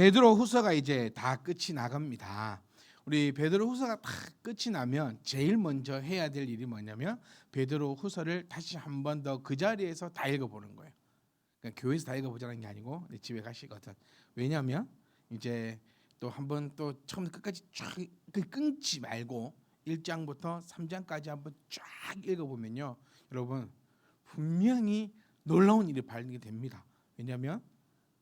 베드로 후서가 이제 다 끝이 나갑니다. 우리 베드로 후서가 다 끝이 나면 제일 먼저 해야 될 일이 뭐냐면 베드로 후서를 다시 한 번 더 그 자리에서 다 읽어보는 거예요. 그러니까 교회에서 다 읽어보자는 게 아니고 내 집에 가시거든. 왜냐하면 이제 또 한 번 또 처음부터 끝까지 쫙 끊지 말고 1장부터 3장까지 한번 쫙 읽어보면요, 여러분 분명히 놀라운 일이 발생이 됩니다. 왜냐하면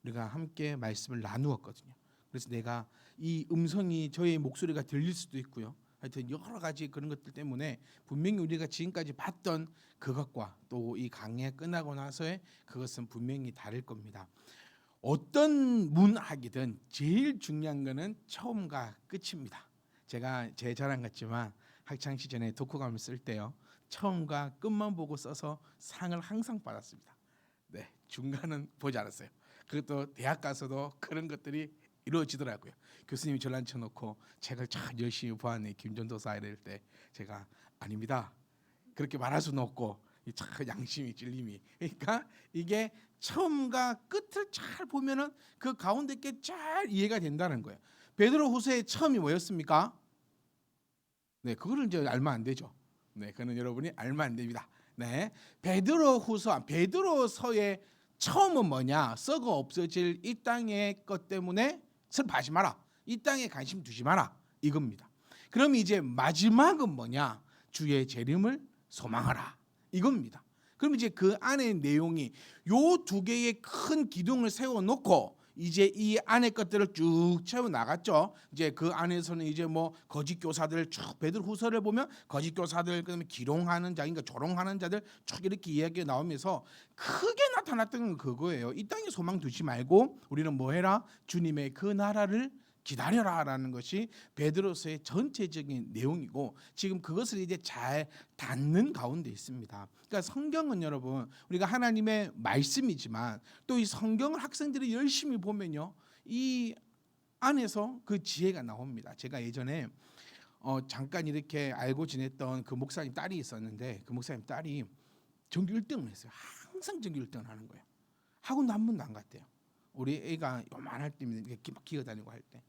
우리가 함께 말씀을 나누었거든요. 그래서 내가 이 음성이 저의 목소리가 들릴 수도 있고요. 하여튼 여러 가지 그런 것들 때문에 분명히 우리가 지금까지 봤던 그것과 또 이 강해 끝나고 나서의 그것은 분명히 다를 겁니다. 어떤 문학이든 제일 중요한 거는 처음과 끝입니다. 제가 제 자랑 같지만 학창 시절에 독후감을 쓸 때요, 처음과 끝만 보고 써서 상을 항상 받았습니다. 네, 중간은 보지 않았어요. 그것도 대학 가서도 그런 것들이 이루어지더라고요. 교수님이 전란 쳐놓고 책을 참 열심히 보았네 김전도사 이럴 때 제가 아닙니다, 그렇게 말할 수는 없고 참 양심이 찔림이. 그러니까 이게 처음과 끝을 잘 보면은 그 가운데 게 잘 이해가 된다는 거예요. 베드로후서의 처음이 뭐였습니까? 네, 그거를 이제 알면 안 되죠. 네, 그는 여러분이 알면 안 됩니다. 네, 베드로서의 처음은 뭐냐? 썩어 없어질 이 땅의 것 때문에 슬퍼하지 마라. 이 땅에 관심 두지 마라. 이겁니다. 그럼 이제 마지막은 뭐냐? 주의 재림을 소망하라. 이겁니다. 그럼 이제 그 안에 내용이 요 두 개의 큰 기둥을 세워놓고 이제 이 안에 것들을 쭉 채워 나갔죠. 이제 그 안에서는 이제 뭐 거짓 교사들 쭉 베드로후서를 보면 거짓 교사들, 그다음에 기롱하는 자, 그러니까 조롱하는 자들 쭉 이렇게 이야기가 나오면서 크게 나타났던 건 그거예요. 이 땅에 소망 두지 말고 우리는 뭐 해라? 주님의 그 나라를 기다려라라는 것이 베드로서의 전체적인 내용이고, 지금 그것을 이제 잘 닿는 가운데 있습니다. 그러니까 성경은 여러분 우리가 하나님의 말씀이지만 또 이 성경을 학생들이 열심히 보면요, 이 안에서 그 지혜가 나옵니다. 제가 예전에 잠깐 이렇게 알고 지냈던 그 목사님 딸이 있었는데 그 목사님 딸이 전교 1등을 했어요. 항상 전교 1등을 하는 거예요. 학원도 한 번도 안 갔대요. 우리 애가 요만할 때면 이렇게 막 기어다니고 할 때.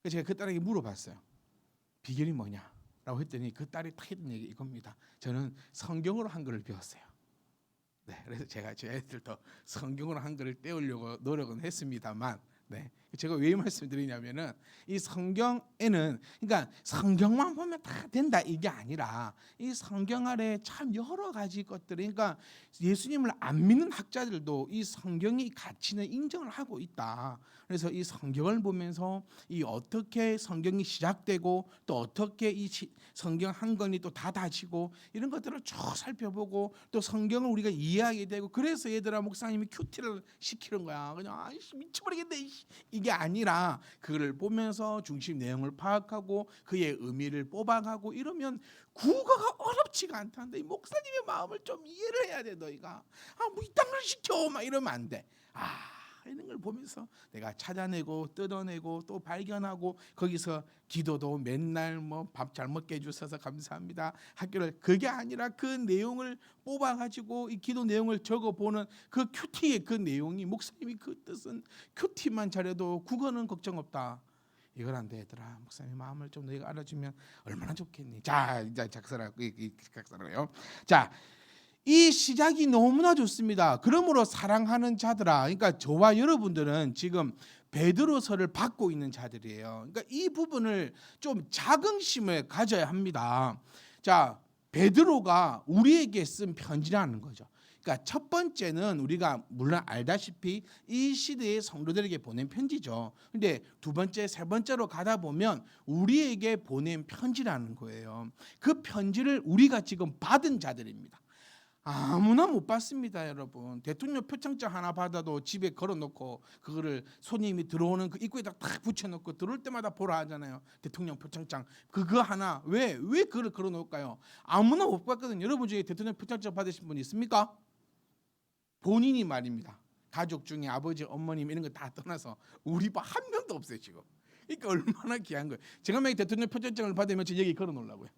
그래서 제가 그 딸에게 물어봤어요. 비결이 뭐냐라고 했더니 그 딸이 딱 했던 얘기 이겁니다. 저는 성경으로 한글을 배웠어요. 네, 그래서 제가 제 애들도 성경으로 한글을 떼우려고 노력은 했습니다만, 네, 제가 왜 말씀드리냐면은 이 성경에는, 그러니까 성경만 보면 다 된다 이게 아니라 이 성경 아래 참 여러 가지 것들이, 그러니까 예수님을 안 믿는 학자들도 이 성경의 가치는 인정을 하고 있다. 그래서 이 성경을 보면서 이 어떻게 성경이 시작되고 또 어떻게 이 성경 한 권이 또 닫아지고 이런 것들을 쭉 살펴보고 또 성경을 우리가 이해하게 되고, 그래서 얘들아 목사님이 큐티를 시키는 거야. 그냥 아이씨 미쳐버리겠네 이게 아니라 그거를 보면서 중심 내용을 파악하고 그의 의미를 뽑아가고 이러면 국어가 어렵지가 않다는데, 이 목사님의 마음을 좀 이해를 해야 돼. 너희가 뭐 이 땅을 시켜 막 이러면 안 돼. 이런 걸 보면서 내가 찾아내고 뜯어내고 또 발견하고, 거기서 기도도 맨날 뭐 밥 잘 먹게 해주셔서 감사합니다 학교를, 그게 아니라 그 내용을 뽑아가지고 이 기도 내용을 적어보는 그 큐티의 그 내용이, 목사님이 그 뜻은 큐티만 잘해도 국어는 걱정 없다. 이걸 안 돼 얘들아. 목사님 마음을 좀 너희가 알아주면 얼마나 좋겠니. 자 이제 작사라고요. 자, 이 시작이 너무나 좋습니다. 그러므로 사랑하는 자들아, 그러니까 저와 여러분들은 지금 베드로서를 받고 있는 자들이에요. 그러니까 이 부분을 좀 자긍심을 가져야 합니다. 자, 베드로가 우리에게 쓴 편지라는 거죠. 그러니까 첫 번째는 우리가 물론 알다시피 이 시대의 성도들에게 보낸 편지죠. 근데 두 번째, 세 번째로 가다 보면 우리에게 보낸 편지라는 거예요. 그 편지를 우리가 지금 받은 자들입니다. 아무나 못 받습니다, 여러분. 대통령 표창장 하나 받아도 집에 걸어놓고 그거를 손님이 들어오는 그 입구에다 딱 붙여놓고 들어올 때마다 보라 하잖아요. 대통령 표창장 그거 하나 왜 그걸 걸어놓을까요? 아무나 못 받거든요. 여러분 중에 대통령 표창장 받으신 분 있습니까? 본인이 말입니다. 가족 중에 아버지, 어머님 이런 거 다 떠나서 우리 한 명도 없어요 지금. 그러니까 얼마나 귀한 거예요. 제가 만약 대통령 표창장을 받으면 저 여기 걸어놓으려고요.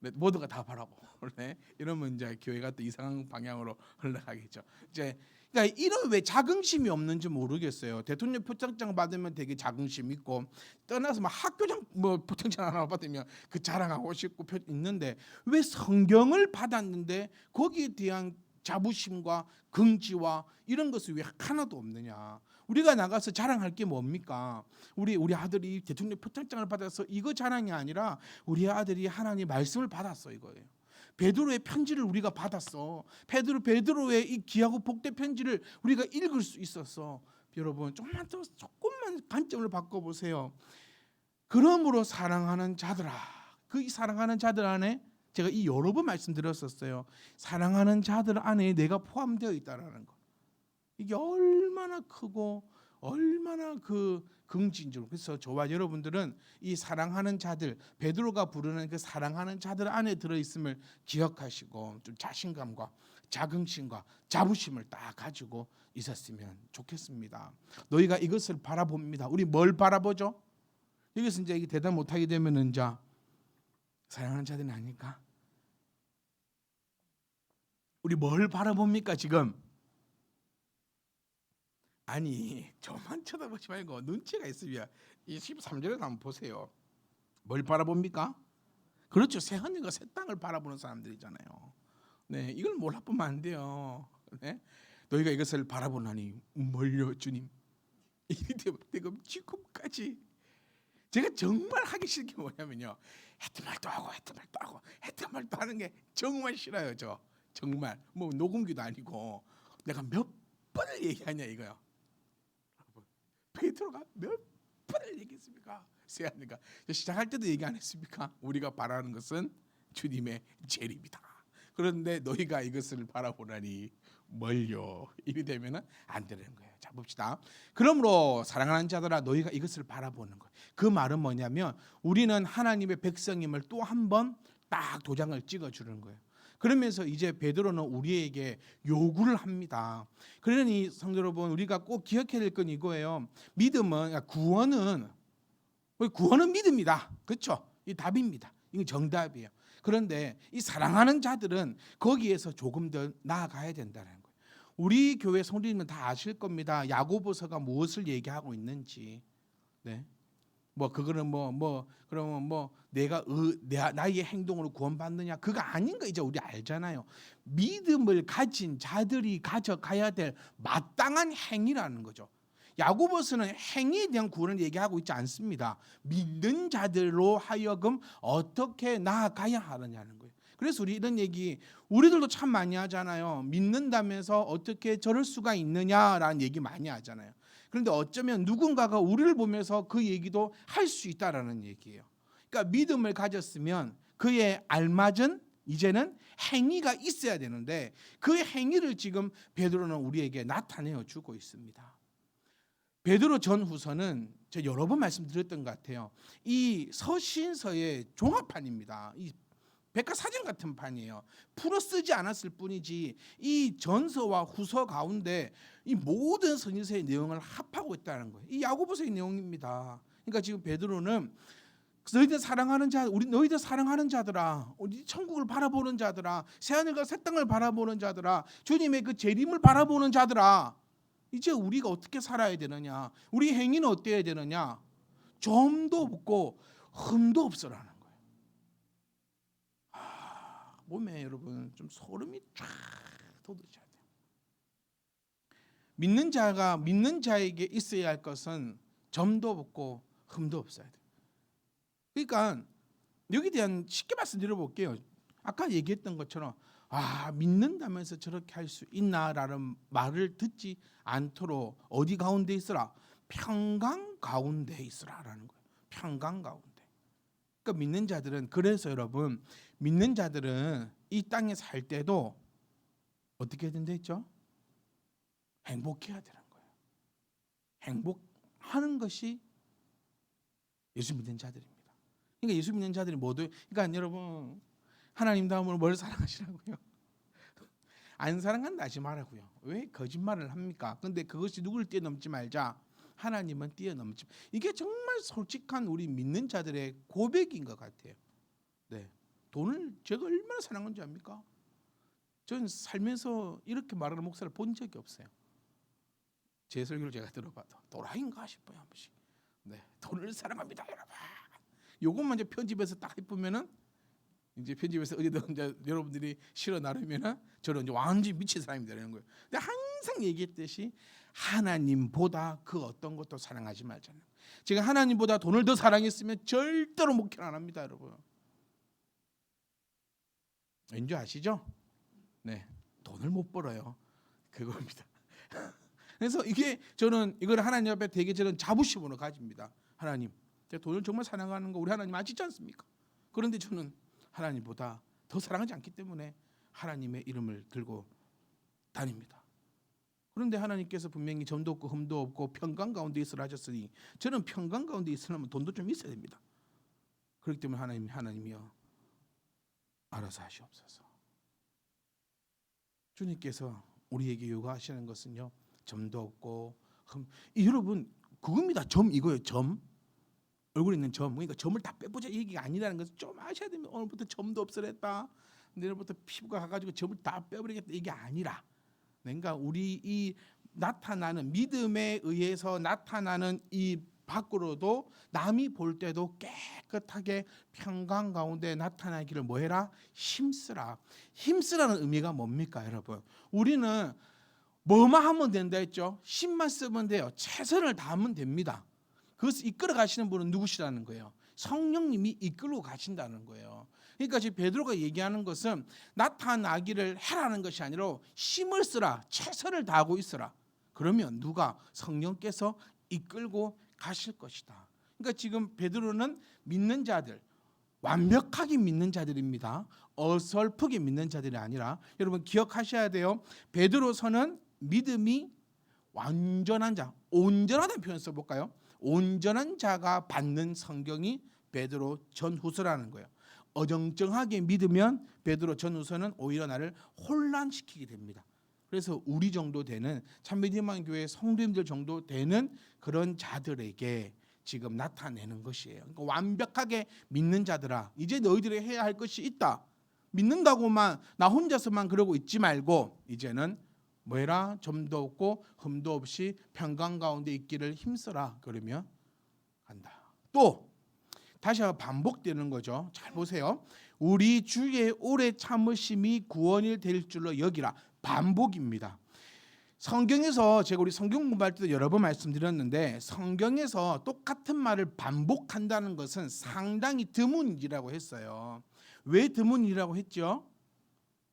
네, 모두가 다 바라고. 네, 이러면 이제 교회가 또 이상한 방향으로 흘러가겠죠. 이제 그러니까 이런 왜 자긍심이 없는지 모르겠어요. 대통령 표창장 받으면 되게 자긍심 있고 떠나서 막 학교장 뭐 표창장 하나 받으면 그 자랑하고 싶고 있는데 왜 성경을 받았는데 거기에 대한 자부심과 긍지와 이런 것이 왜 하나도 없느냐? 우리가 나가서 자랑할 게 뭡니까? 우리 아들이 대통령 표창장을 받아서 이거 자랑이 아니라 우리 아들이 하나님 말씀을 받았어 이거예요. 베드로의 편지를 우리가 받았어. 베드로의 이 귀하고 복된 편지를 우리가 읽을 수 있었어. 여러분 조금만 관점을 바꿔보세요. 그러므로 사랑하는 자들아, 그 사랑하는 자들 안에 제가 이 여러 번 말씀드렸었어요. 사랑하는 자들 안에 내가 포함되어 있다라는 거. 이게 얼마나 크고 얼마나 그 긍지인지. 그래서 저와 여러분들은 이 사랑하는 자들, 베드로가 부르는 그 사랑하는 자들 안에 들어있음을 기억하시고 좀 자신감과 자긍심과 자부심을 딱 가지고 있었으면 좋겠습니다. 너희가 이것을 바라봅니다. 우리 뭘 바라보죠? 여기서 이제 대답 못하게 되면은 이제 사랑하는 자들은 아닐까? 우리 뭘 바라봅니까 지금? 아니 저만 쳐다보지 말고 눈치가 있으면 이 13절에 한번 보세요. 뭘 바라봅니까? 그렇죠. 새 하늘과 새 땅을 바라보는 사람들이잖아요. 네, 이걸 몰라보면 안 돼요. 네? 너희가 이것을 바라보나니 뭘요 주님? 지금까지 제가 정말 하기 싫은 게 뭐냐면요, 했던 말도 하고 했던 말도 하고 했던 말도 하는 게 정말 싫어요. 저 정말 뭐 녹음기도 아니고 내가 몇 번을 얘기하냐 이거요. 베드로가 몇 번을 얘기했습니까? 세하니까 시작할 때도 얘기 안 했습니까? 우리가 바라는 것은 주님의 재림이다. 그런데 너희가 이것을 바라보라니 뭘요? 이리 되면은 안 되는 거예요. 자 봅시다. 그러므로 사랑하는 자들아 너희가 이것을 바라보는 거예요. 그 말은 뭐냐면 우리는 하나님의 백성임을 또 한 번 딱 도장을 찍어주는 거예요. 그러면서 이제 베드로는 우리에게 요구를 합니다. 그러니 성도 여러분, 우리가 꼭 기억해야 될 건 이거예요. 믿음은, 구원은 믿음이다. 그렇죠? 이 답입니다. 이게 정답이에요. 그런데 이 사랑하는 자들은 거기에서 조금 더 나아가야 된다는 거예요. 우리 교회 성도님은 다 아실 겁니다. 야고보서가 무엇을 얘기하고 있는지. 네. 그거는 그러면 내가 나의 행동으로 구원받느냐, 그거 아닌 거 이제 우리 알잖아요. 믿음을 가진 자들이 가져가야 될 마땅한 행위라는 거죠. 야고보서는 행위에 대한 구원을 얘기하고 있지 않습니다. 믿는 자들로 하여금 어떻게 나아가야 하느냐는 거예요. 그래서 우리 이런 얘기 우리들도 참 많이 하잖아요. 믿는다면서 어떻게 저럴 수가 있느냐라는 얘기 많이 하잖아요. 그런데 어쩌면 누군가가 우리를 보면서 그 얘기도 할 수 있다라는 얘기예요. 그러니까 믿음을 가졌으면 그에 알맞은 이제는 행위가 있어야 되는데 그 행위를 지금 베드로는 우리에게 나타내어 주고 있습니다. 베드로 전후서는 제가 여러 번 말씀드렸던 것 같아요. 이 서신서의 종합판입니다. 이 백과사전 같은 판이에요. 풀어 쓰지 않았을 뿐이지 이 전서와 후서 가운데 이 모든 서신서의 내용을 합하고 있다는 거예요. 이 야고보서의 내용입니다. 그러니까 지금 베드로는 너희들 사랑하는 너희들 사랑하는 자들아, 우리 천국을 바라보는 자들아, 새 하늘과 새 땅을 바라보는 자들아, 주님의 그 재림을 바라보는 자들아, 이제 우리가 어떻게 살아야 되느냐, 우리 행위는 어때야 되느냐, 점도 없고 흠도 없으라는 거예요. 몸에 여러분 좀 소름이 쫙 돋으셔야 돼요. 믿는 자에게 있어야 할 것은 점도 없고 흠도 없어야 돼요. 그러니까 여기에 대한 쉽게 말씀드려볼게요. 아까 얘기했던 것처럼 믿는다면서 저렇게 할 수 있나라는 말을 듣지 않도록 어디 가운데 있으라? 평강 가운데 있으라라는 거예요. 평강 가운데. 그러니까 믿는 자들은, 그래서 여러분 믿는 자들은 이 땅에 살 때도 어떻게 된다 했죠? 행복해야 되는 거예요. 행복하는 것이 예수 믿는 자들입니다. 그러니까 예수 믿는 자들이 모두, 그러니까 여러분 하나님 다음으로 뭘 사랑하시라고요? 안 사랑한다 하지 말라고요. 왜 거짓말을 합니까? 근데 그것이 누구를 뛰어넘지 말자. 하나님은 뛰어넘지. 이게 정말 솔직한 우리 믿는 자들의 고백인 것 같아요. 네, 돈을 제가 얼마나 사랑하는지 압니까? 저는 살면서 이렇게 말하는 목사를 본 적이 없어요. 제 설교를 제가 들어봐도 도라인가 싶어요 한 번씩. 네, 돈을 사랑합니다 여러분. 요것만 이제 편집해서 딱 해보면은 이제 편집해서 어디든 이제 여러분들이 실어 나르면은 저는 이제 완전히 미친 사람이 되는 거예요. 근데 항상 얘기했듯이 하나님보다 그 어떤 것도 사랑하지 말자는. 제가 하나님보다 돈을 더 사랑했으면 절대로 목회를 안 합니다, 여러분. 왠지 아시죠? 네, 돈을 못 벌어요. 그겁니다. 그래서 이게 저는 이걸 하나님 앞에 되게 저는 자부심으로 가집니다. 하나님, 제가 돈을 정말 사랑하는 거 우리 하나님 아시지 않습니까? 그런데 저는 하나님보다 더 사랑하지 않기 때문에 하나님의 이름을 들고 다닙니다. 그런데 하나님께서 분명히 점도 없고 흠도 없고 평강 가운데 있으라 하셨으니 저는 평강 가운데 있으려면 돈도 좀 있어야 됩니다. 그렇기 때문에 하나님이여 알아서 하시옵소서. 주님께서 우리에게 요구하시는 것은요, 점도 없고 여러분 그겁니다. 점 이거예요. 점 얼굴에 있는 점. 그러니까 점을 다 빼보자 이 얘기가 아니라는 것을 좀 아셔야 됩니다. 오늘부터 점도 없애랬다. 내일부터 피부가 가가지고 점을 다 빼버리겠다 이게 아니라, 그러니까 우리 이 나타나는 믿음에 의해서 나타나는 이 밖으로도 남이 볼 때도 깨끗하게 평강 가운데 나타나기를 뭐해라? 힘쓰라. 힘쓰라는 의미가 뭡니까 여러분? 우리는 뭐만 하면 된다 했죠? 힘만 쓰면 돼요. 최선을 다하면 됩니다. 그것을 이끌어 가시는 분은 누구시라는 거예요? 성령님이 이끌고 가신다는 거예요. 그러니까 지금 베드로가 얘기하는 것은 나타나기를 해라는 것이 아니라 힘을 쓰라, 최선을 다하고 있어라. 그러면 누가? 성령께서 이끌고 가실 것이다. 그러니까 지금 베드로는 믿는 자들, 완벽하게 믿는 자들입니다. 어설프게 믿는 자들이 아니라, 여러분 기억하셔야 돼요. 베드로서는 믿음이 완전한 자, 온전하다는 표현 써볼까요? 온전한 자가 받는 성경이 베드로 전후서라는 거예요. 어정쩡하게 믿으면 베드로 전후서는 오히려 나를 혼란시키게 됩니다. 그래서 우리 정도 되는 참미디만 교회 성도님들 정도 되는 그런 자들에게 지금 나타내는 것이에요. 그러니까 완벽하게 믿는 자들아, 이제 너희들이 해야 할 것이 있다. 믿는다고만 나 혼자서만 그러고 있지 말고 이제는 뭐해라? 점도 없고 흠도 없이 평강 가운데 있기를 힘써라. 그러면 간다. 또 다시 한번 반복되는 거죠. 잘 보세요. 우리 주의 오래 참으심이 구원이 될 줄로 여기라. 반복입니다. 성경에서 제가 우리 성경 공부할 때도 여러 번 말씀드렸는데, 성경에서 똑같은 말을 반복한다는 것은 상당히 드문 일이라고 했어요. 왜 드문 일이라고 했죠?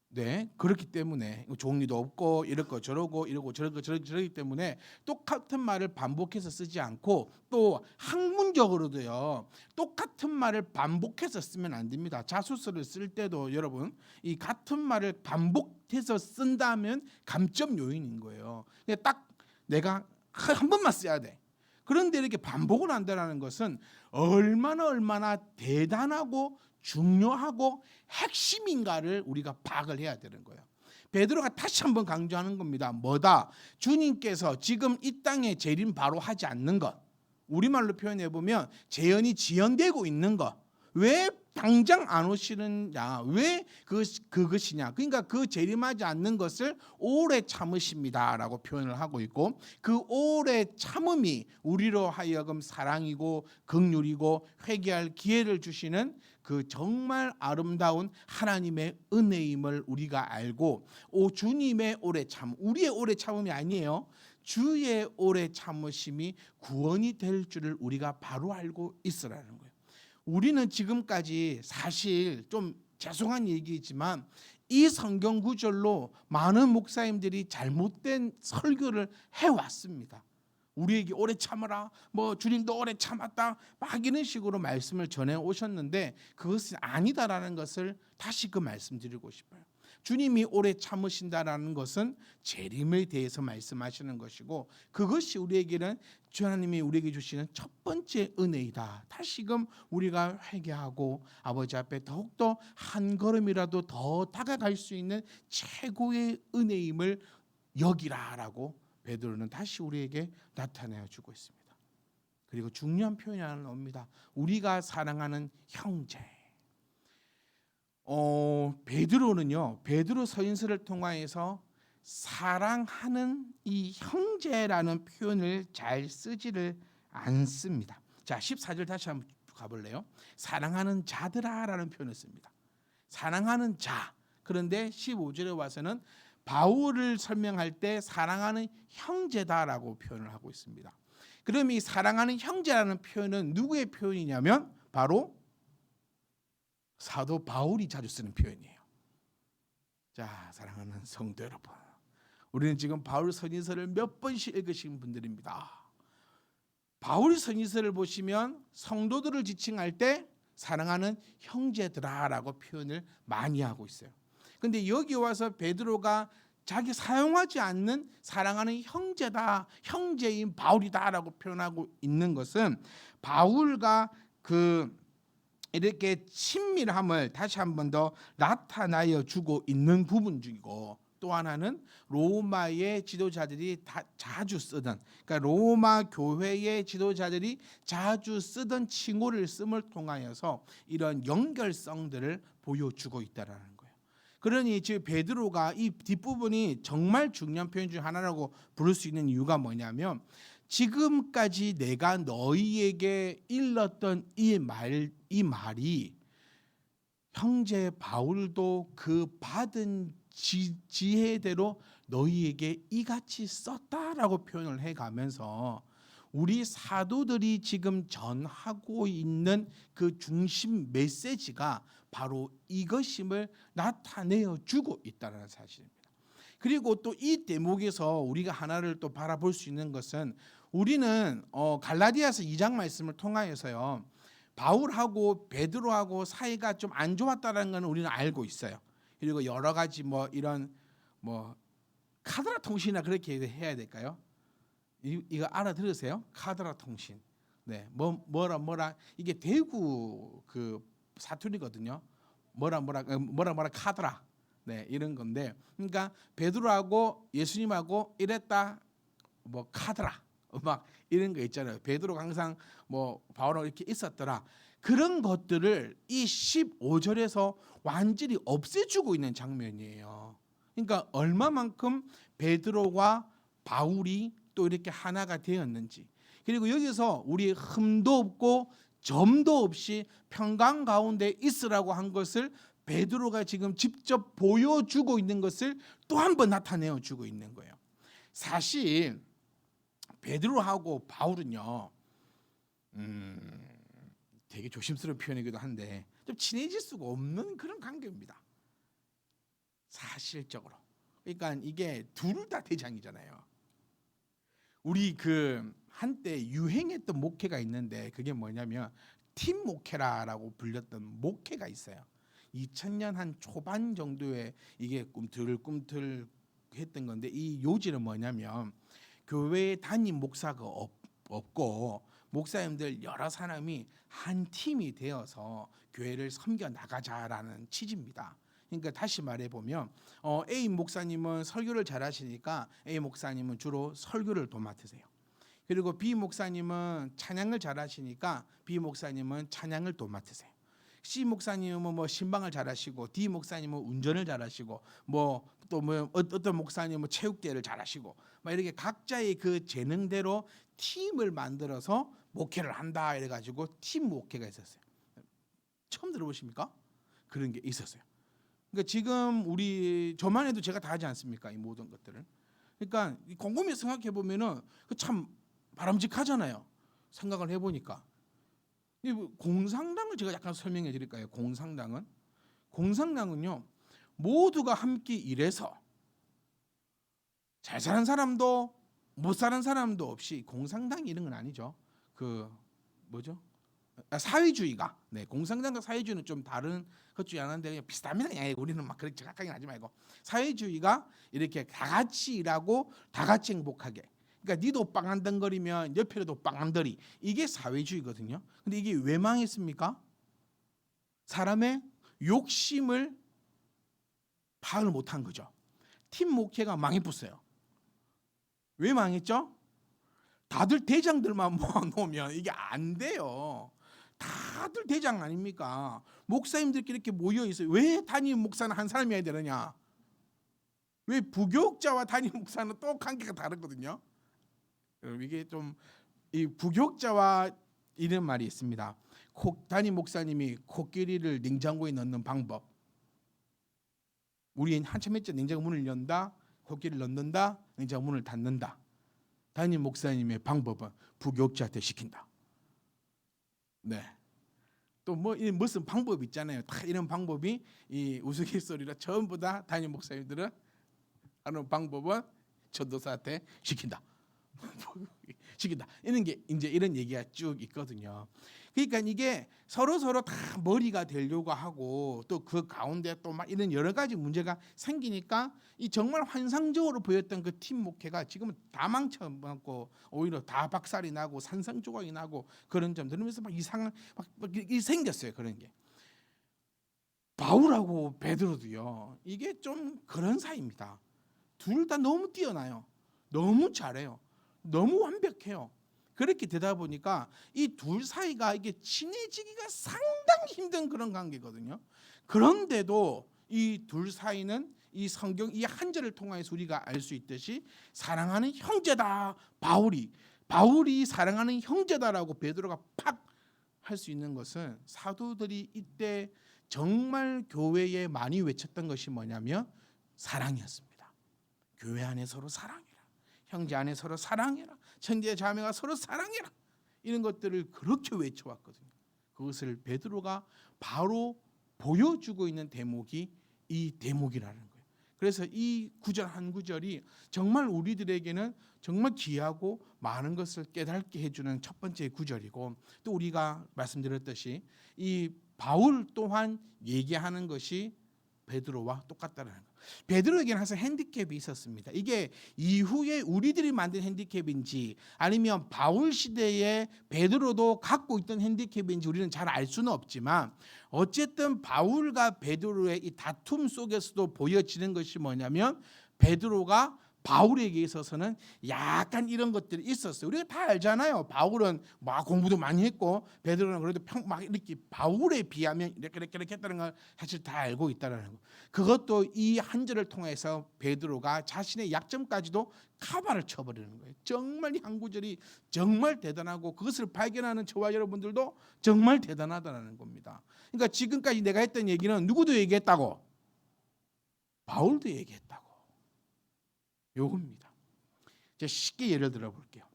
네, 그렇기 때문에 종이도 없고 이렇고 저러고 이러고 저러고 저러기 때문에 똑같은 말을 반복해서 쓰지 않고, 또 학문적으로도요 똑같은 말을 반복해서 쓰면 안 됩니다. 자소서를 쓸 때도 여러분 이 같은 말을 반복해서 쓴다면 감점 요인인 거예요. 딱 내가 한 번만 써야 돼. 그런데 이렇게 반복을 한다는 것은 얼마나 대단하고 중요하고 핵심인가를 우리가 파악을 해야 되는 거예요. 베드로가 다시 한번 강조하는 겁니다. 뭐다? 주님께서 지금 이 땅에 재림 바로 하지 않는 것, 우리말로 표현해 보면 재현이 지연되고 있는 것, 왜 당장 안 오시느냐, 왜 그것이냐, 그러니까 그 재림하지 않는 것을 오래 참으십니다라고 표현을 하고 있고, 그 오래 참음이 우리로 하여금 사랑이고 긍휼이고 회개할 기회를 주시는 그 정말 아름다운 하나님의 은혜임을 우리가 알고, 주님의 오래 참, 우리의 오래 참음이 아니에요. 주의 오래 참으심이 구원이 될 줄을 우리가 바로 알고 있으라는 거예요. 우리는 지금까지 사실 좀 죄송한 얘기이지만 이 성경 구절로 많은 목사님들이 잘못된 설교를 해왔습니다. 우리에게 오래 참아라, 뭐 주님도 오래 참았다, 막 이런 식으로 말씀을 전해 오셨는데 그것은 아니다라는 것을 다시 말씀드리고 싶어요. 주님이 오래 참으신다라는 것은 재림에 대해서 말씀하시는 것이고, 그것이 우리에게는 주 하나님이 우리에게 주시는 첫 번째 은혜이다. 다시금 우리가 회개하고 아버지 앞에 더욱더 한 걸음이라도 더 다가갈 수 있는 최고의 은혜임을 여기라라고 베드로는 다시 우리에게 나타내어 주고 있습니다. 그리고 중요한 표현이 하나 나옵니다. 우리가 사랑하는 형제. 베드로는요, 베드로 서신서를 통하여서 사랑하는 이 형제라는 표현을 잘 쓰지를 않습니다. 자, 14절 다시 한번 가볼래요? 사랑하는 자들아라는 표현을 씁니다. 사랑하는 자. 그런데 15절에 와서는 바울을 설명할 때 사랑하는 형제다라고 표현을 하고 있습니다. 그럼 이 사랑하는 형제라는 표현은 누구의 표현이냐면 바로 사도 바울이 자주 쓰는 표현이에요. 자, 사랑하는 성도 여러분, 우리는 지금 바울 선지서를 몇 번씩 읽으신 분들입니다. 바울 선지서를 보시면 성도들을 지칭할 때 사랑하는 형제들아라고 표현을 많이 하고 있어요. 근데 여기 와서 베드로가 자기 사용하지 않는 사랑하는 형제다, 형제인 바울이다라고 표현하고 있는 것은 바울과 이렇게 친밀함을 다시 한 번 더 나타나여 주고 있는 부분 중이고, 또 하나는 로마의 지도자들이 자주 쓰던, 그러니까 로마 교회의 지도자들이 자주 쓰던 칭호를 씀을 통하여서 이런 연결성들을 보여주고 있다라는 거예요. 그러니 지금 베드로가 이 뒷부분이 정말 중요한 표현 중 하나라고 부를 수 있는 이유가 뭐냐면, 지금까지 내가 너희에게 일렀던 이 말이 형제 바울도 그 받은 지혜대로 너희에게 이같이 썼다라고 표현을 해가면서 우리 사도들이 지금 전하고 있는 그 중심 메시지가 바로 이것임을 나타내어 주고 있다는 사실입니다. 그리고 또 이 대목에서 우리가 하나를 또 바라볼 수 있는 것은, 우리는 갈라디아서 2장 말씀을 통하여서요, 바울하고 베드로하고 사이가 좀 안 좋았다는 것은 우리는 알고 있어요. 그리고 여러 가지 이런 카드라 통신이나 그렇게 해야 될까요? 이거 알아들으세요? 카드라 통신. 네, 뭐라 이게 대구 그 사투리거든요. 뭐라 카드라. 네, 이런 건데, 그러니까 베드로하고 예수님하고 이랬다, 카드라, 막 이런 거 있잖아요. 베드로가 항상 바울하고 이렇게 있었더라. 그런 것들을 이 15절에서 완전히 없애주고 있는 장면이에요. 그러니까 얼마만큼 베드로와 바울이 또 이렇게 하나가 되었는지, 그리고 여기서 우리 흠도 없고 점도 없이 평강 가운데 있으라고 한 것을 베드로가 지금 직접 보여주고 있는 것을 또 한 번 나타내어 주고 있는 거예요. 사실 베드로하고 바울은요, 되게 조심스러운 표현이기도 한데 좀 친해질 수가 없는 그런 관계입니다. 사실적으로. 그러니까 이게 둘 다 대장이잖아요. 우리 한때 유행했던 목회가 있는데, 그게 뭐냐면 팀 목회라고 불렸던 목회가 있어요. 2000년 한 초반 정도에 이게 꿈틀꿈틀 했던 건데, 이 요지는 뭐냐면 교회에 담임 목사가 없고 목사님들 여러 사람이 한 팀이 되어서 교회를 섬겨 나가자라는 취지입니다. 그러니까 다시 말해보면 A 목사님은 설교를 잘하시니까 A 목사님은 주로 설교를 도맡으세요. 그리고 B 목사님은 찬양을 잘하시니까 B 목사님은 찬양을 도맡으세요. C 목사님은 신방을 잘하시고, D 목사님은 운전을 잘하시고, 어떤 목사님은 체육대회를 잘하시고, 이렇게 각자의 그 재능대로 팀을 만들어서 목회를 한다 이래가지고 팀 목회가 있었어요. 처음 들어보십니까? 그런 게 있었어요. 그러니까 지금 저만 해도 제가 다 하지 않습니까? 이 모든 것들을. 그러니까 곰곰이 생각해 보면은 참 바람직하잖아요. 생각을 해보니까. 공상당을 제가 약간 설명해 드릴까요? 공상당은요, 모두가 함께 일해서 잘 사는 사람도 못 사는 사람도 없이, 공상당이 이런 건 아니죠. 사회주의가, 공상당과 사회주의는 좀 다른 것 중에 하나인데 그냥 비슷합니다. 우리는 막 그렇게 정확하게 하지 말고, 사회주의가 이렇게 다 같이 일하고 다 같이 행복하게, 그러니까 니도 빵한덩거리면 옆에도 빵한덩거리, 이게 사회주의거든요. 근데 이게 왜 망했습니까? 사람의 욕심을 파악을 못한 거죠. 팀 목회가 망해붙어요. 왜 망했죠? 다들 대장들만 모아놓으면 이게 안 돼요. 다들 대장 아닙니까? 목사님들끼리 이렇게 모여 있어요. 왜 담임 목사는 한 사람이어야 되느냐? 왜 부교육자와 담임 목사는 또 관계가 다르거든요. 이게 좀 이 부교육자와 이런 말이 있습니다. 담임 목사님이 코끼리를 냉장고에 넣는 방법. 우리 한참 했죠. 냉장고 문을 연다, 코끼리를 넣는다, 냉장고 문을 닫는다. 담임 목사님의 방법은 부교육자한테 시킨다. 네. 또 뭐 무슨 방법 있잖아요. 다 이런 방법이 이 우스갯소리라 전부 다 담임 목사님들은 하는 방법은 전도사한테 시킨다. 시킨다. 이런 게 이제 이런 얘기가 쭉 있거든요. 그러니까 이게 서로 다 머리가 되려고 하고 또 그 가운데 또 막 이런 여러 가지 문제가 생기니까 이 정말 환상적으로 보였던 그 팀 목회가 지금은 다 망쳐먹고 오히려 다 박살이 나고 산산조각이 나고 그런 점 들으면서 막 이상한 막 생겼어요. 그런 게. 바울하고 베드로도요. 이게 좀 그런 사이입니다. 둘 다 너무 뛰어나요. 너무 잘해요. 너무 완벽해요. 그렇게 되다 보니까 이 둘 사이가 이게 친해지기가 상당히 힘든 그런 관계거든요. 그런데도 이 둘 사이는 이 성경 이 한 절을 통해서 우리가 알 수 있듯이 사랑하는 형제다. 바울이 사랑하는 형제다라고 베드로가 팍 할 수 있는 것은 사도들이 이때 정말 교회에 많이 외쳤던 것이 뭐냐면 사랑이었습니다. 교회 안에 서로 사랑해라. 형제 안에 서로 사랑해라. 형제 자매가 서로 사랑해라. 이런 것들을 그렇게 외쳐왔거든요. 그것을 베드로가 바로 보여주고 있는 대목이 이 대목이라는 거예요. 그래서 이 구절 한 구절이 정말 우리들에게는 정말 귀하고 많은 것을 깨닫게 해주는 첫 번째 구절이고, 또 우리가 말씀드렸듯이 이 바울 또한 얘기하는 것이 베드로와 똑같다는 거예요. 베드로에게는 항상 핸디캡이 있었습니다. 이게 이후에 우리들이 만든 핸디캡인지 아니면 바울 시대에 베드로도 갖고 있던 핸디캡인지 우리는 잘 알 수는 없지만, 어쨌든 바울과 베드로의 이 다툼 속에서도 보여지는 것이 뭐냐면 베드로가 바울에게 있어서는 약간 이런 것들이 있었어요. 우리가 다 알잖아요. 바울은 막 공부도 많이 했고 베드로는 그래도 막 이렇게 바울에 비하면 이렇게 했다는 걸 사실 다 알고 있다는 거. 그것도 이 한 절을 통해서 베드로가 자신의 약점까지도 카바를 쳐버리는 거예요. 정말 이 한 구절이 정말 대단하고 그것을 발견하는 저와 여러분들도 정말 대단하다는 겁니다. 그러니까 지금까지 내가 했던 얘기는 누구도 얘기했다고? 바울도 얘기했다고. 요겁니다. 제가 쉽게 예를 들어 볼게요.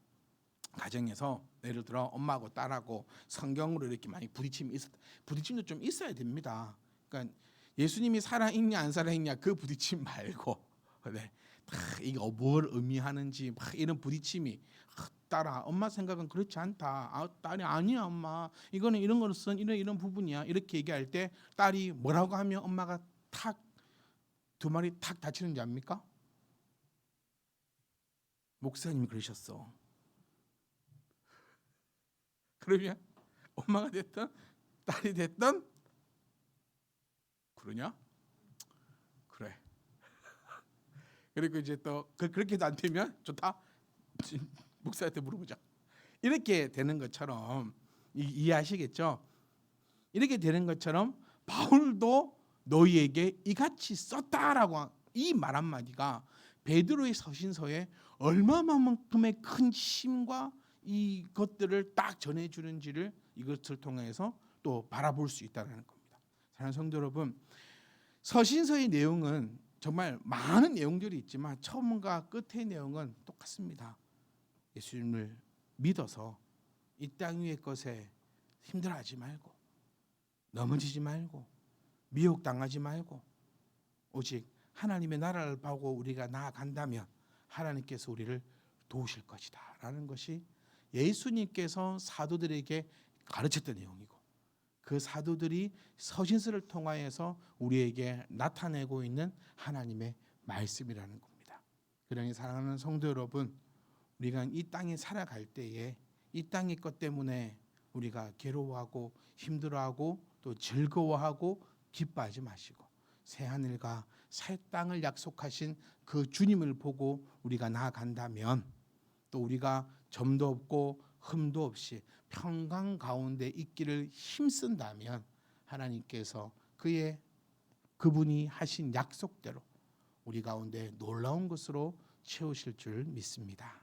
가정에서 예를 들어 엄마하고 딸하고 성경으로 이렇게 많이 부딪힘도 좀 있어야 됩니다. 그러니까 예수님이 살아있냐 안 살아있냐 그 부딪힘 말고, 네, 이게 뭘 의미하는지 막 이런 부딪힘이, 딸아 엄마 생각은 그렇지 않다. 딸이 아니야 엄마. 이거는 이런 거는 쓴 이런 부분이야. 이렇게 얘기할 때 딸이 뭐라고 하면 엄마가 두 마리 다치는지 압니까? 목사님이 그러셨어. 그러면 엄마가 됐든 딸이 됐든 그러냐? 그래. 그리고 이제 또 그렇게도 안 되면 좋다. 목사한테 물어보자. 이렇게 되는 것처럼 이해하시겠죠? 이렇게 되는 것처럼 바울도 너희에게 이같이 썼다라고 이 말 한마디가 베드로의 서신서에 얼마만큼의 큰 힘과 이것들을 딱 전해주는지를 이것을 통해서 또 바라볼 수 있다는 겁니다. 사랑하는 성도 여러분, 서신서의 내용은 정말 많은 내용들이 있지만 처음과 끝의 내용은 똑같습니다. 예수님을 믿어서 이 땅 위의 것에 힘들어하지 말고, 넘어지지 말고, 미혹당하지 말고, 오직 하나님의 나라를 보고 우리가 나아간다면 하나님께서 우리를 도우실 것이다 라는 것이 예수님께서 사도들에게 가르쳤던 내용이고, 그 사도들이 서신서를 통하여서 우리에게 나타내고 있는 하나님의 말씀이라는 겁니다. 그러니 사랑하는 성도 여러분, 우리가 이 땅에 살아갈 때에 이 땅의 것 때문에 우리가 괴로워하고 힘들어하고 또 즐거워하고 기뻐하지 마시고, 새 하늘과 새 땅을 약속하신 그 주님을 보고 우리가 나아간다면, 또 우리가 점도 없고 흠도 없이 평강 가운데 있기를 힘쓴다면 하나님께서 그분이 하신 약속대로 우리 가운데 놀라운 것으로 채우실 줄 믿습니다.